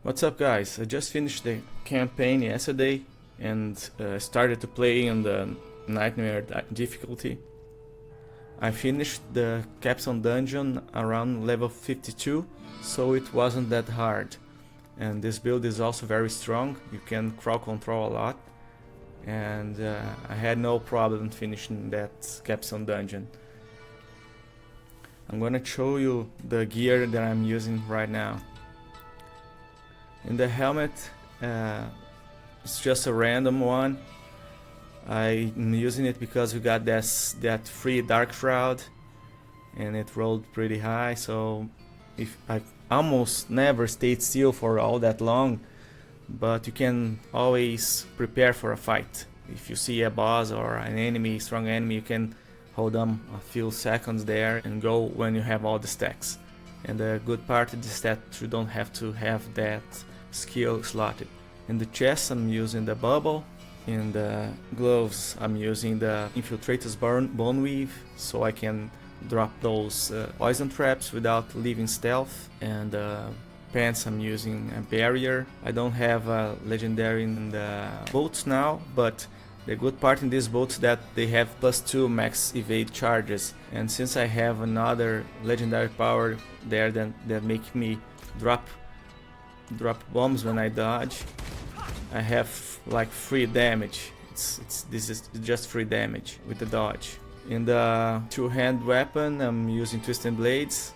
What's up guys, I just finished the campaign yesterday and started to play on the nightmare difficulty. I finished the capstone dungeon around level 52, so it wasn't that hard. And this build is also very strong, you can crowd control a lot. And I had no problem finishing that capstone dungeon. I'm gonna show you the gear that I'm using right now. In the helmet, it's just a random one. I'm using it because we got that free dark shroud and it rolled pretty high, so if I almost never stayed still for all that long, but you can always prepare for a fight. If you see a boss or an enemy, strong enemy, you can hold them a few seconds there and go when you have all the stacks. And the good part is that you don't have to have that skill slotted. In the chest I'm using the bubble. In the gloves I'm using the infiltrator's bone weave, so I can drop those poison traps without leaving stealth. And pants I'm using a barrier. I don't have a legendary in the boots now, but the good part in these boots that they have +2 max evade charges, and since I have another legendary power there that make me drop bombs when I dodge, I have like free damage. This is just free damage with the dodge. In the two-hand weapon I'm using twisted blades,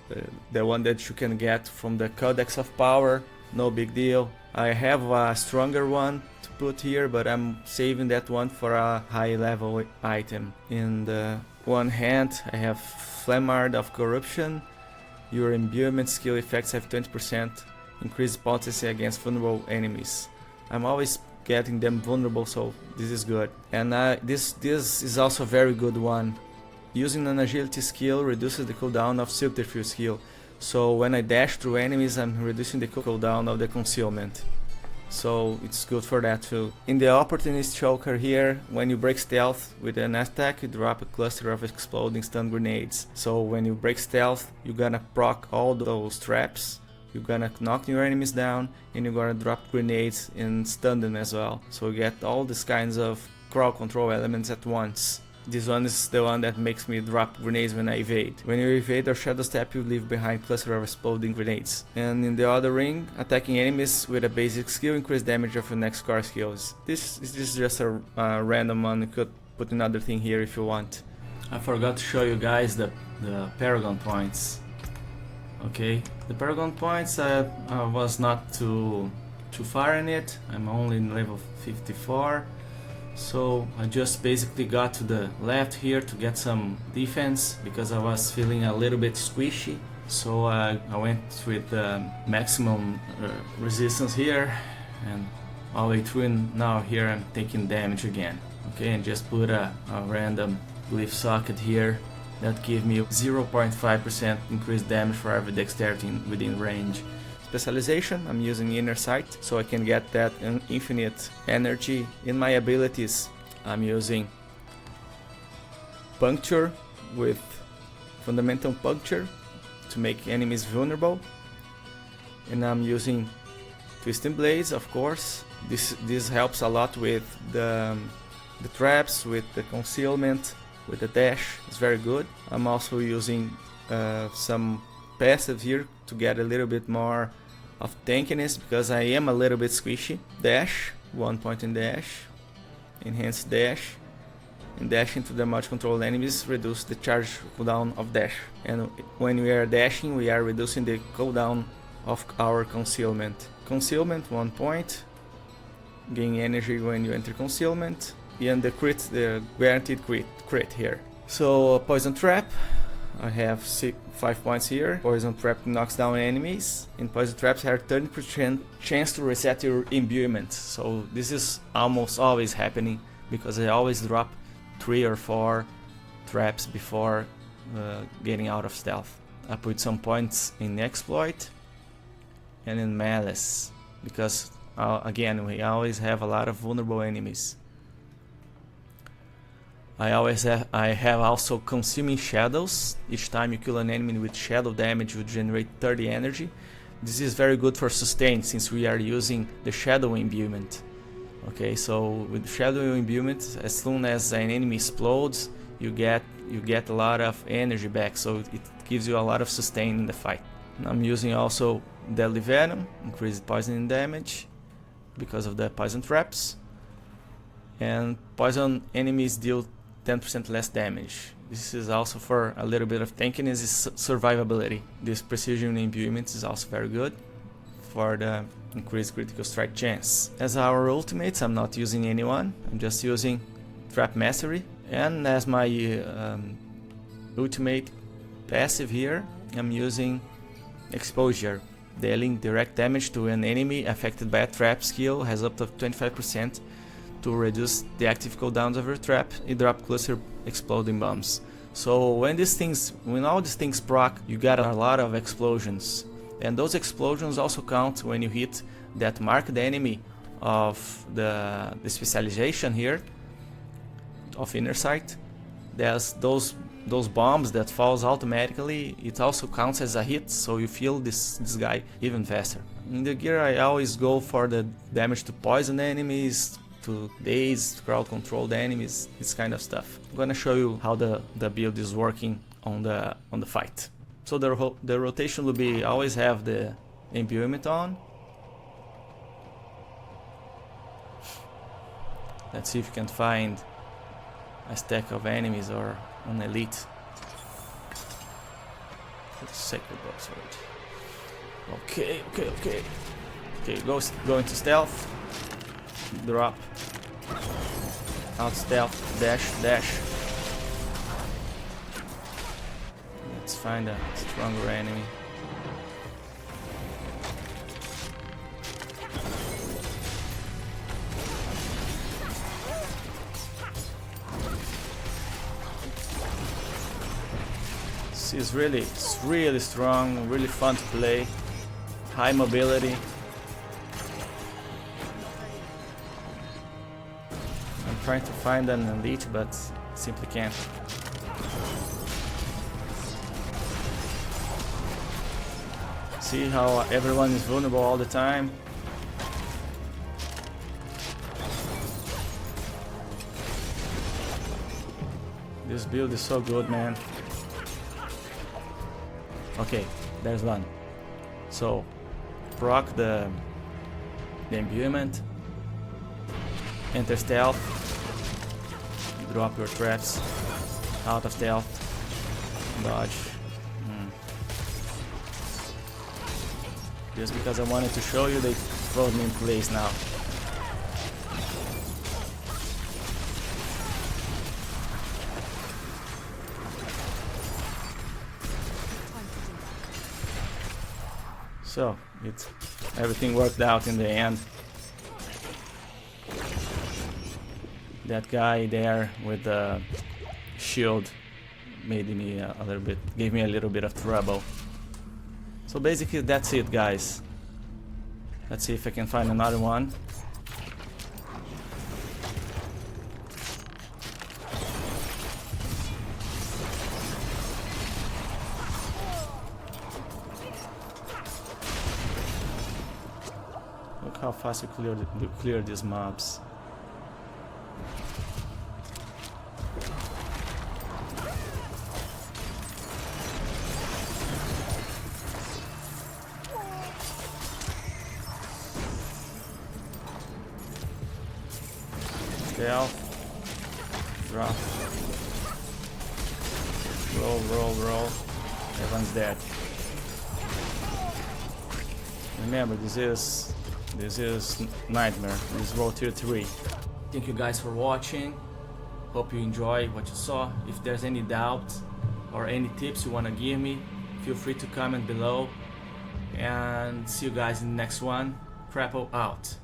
the one that you can get from the Codex of Power, no big deal. I have a stronger one to put here, but I'm saving that one for a high level item. In the one hand I have Flamard of Corruption. Your imbuement skill effects have 20% increased potency against vulnerable enemies. I'm always getting them vulnerable, so this is good. And this is also a very good one. Using an agility skill reduces the cooldown of subterfuge skill. So when I dash through enemies, I'm reducing the cooldown of the concealment. So it's good for that too. In the opportunist choker here, when you break stealth with an attack, you drop a cluster of exploding stun grenades. So when you break stealth, you're gonna proc all those traps. You're gonna knock your enemies down, and you're gonna drop grenades and stun them as well. So you get all these kinds of crowd control elements at once. This one is the one that makes me drop grenades when I evade. When you evade or shadow step, you leave behind cluster of exploding grenades. And in the other ring, attacking enemies with a basic skill increase damage of your next car skills. This is just a random one. You could put another thing here if you want. I forgot to show you guys the Paragon points. Okay, the Paragon points, I was not too far in it. I'm only in level 54, so I just basically got to the left here to get some defense because I was feeling a little bit squishy. So I went with maximum resistance here and all the way through, and now here I'm taking damage again. Okay, and just put a random glyph socket here that give me 0.5% increased damage for every dexterity within range. Specialization, I'm using inner sight, so I can get that infinite energy. In my abilities, I'm using puncture with fundamental puncture to make enemies vulnerable, and I'm using twisting blades, of course. This helps a lot with the traps, with the concealment, with the dash. It's very good. I'm also using some passive here to get a little bit more of tankiness because I am a little bit squishy. Dash, 1 point in dash, enhance dash, and dash into the damage controlled enemies reduce the charge cooldown of dash. And when we are dashing, we are reducing the cooldown of our concealment. Concealment, 1 point, gain energy when you enter concealment, and the crit, the guaranteed crit here. So poison trap, I have 5 points here. Poison trap knocks down enemies. In poison traps, you have 30% chance to reset your imbuement. So this is almost always happening because I always drop 3 or 4 traps before getting out of stealth. I put some points in exploit and in malice because again, we always have a lot of vulnerable enemies. I have also consuming shadows. Each time you kill an enemy with shadow damage, you generate 30 energy. This is very good for sustain since we are using the shadow imbuement. Okay, so with shadow imbuement, as soon as an enemy explodes, you get a lot of energy back, so it gives you a lot of sustain in the fight. And I'm using also deadly venom, increased poison damage because of the poison traps, and poison enemies deal 10% less damage. This is also for a little bit of tankiness, is survivability. This precision imbuement is also very good for the increased critical strike chance. As our ultimates, I'm not using anyone, I'm just using Trap Mastery, and as my ultimate passive here, I'm using Exposure. Dealing direct damage to an enemy affected by a trap skill has up to 25% to reduce the active cooldowns of your trap. It drop cluster exploding bombs. So when all these things proc, you got a lot of explosions, and those explosions also count when you hit that marked enemy of the specialization here of inner sight. There's those bombs that falls automatically. It also counts as a hit, so you feel this guy even faster. In the gear, I always go for the damage to poison enemies, to daze, crowd controlled enemies, this kind of stuff. I'm gonna show you how the build is working on the fight. So the rotation will be always have the imbuement on. Let's see if you can find a stack of enemies or an elite. Sacred Boxwood. Okay, go into stealth. Drop. Out stealth. Dash. Let's find a stronger enemy. It's really strong, really fun to play, high mobility. I'm trying to find an elite, but simply can't. See how everyone is vulnerable all the time? This build is so good, man. Okay, there's one. So, proc the imbuement, enter stealth, drop your traps, out of stealth, dodge. Just because I wanted to show you, they throw me in place now. So, everything worked out in the end. That guy there with the shield gave me a little bit of trouble. So basically that's it, guys. Let's see if I can find another one. Look how fast you clear these mobs. Stealth. Drop. Roll. Everyone's dead. Remember, this is Nightmare. This is World Tier 3. Thank you guys for watching. Hope you enjoy what you saw. If there's any doubt or any tips you want to give me, feel free to comment below. And see you guys in the next one. Crapple out.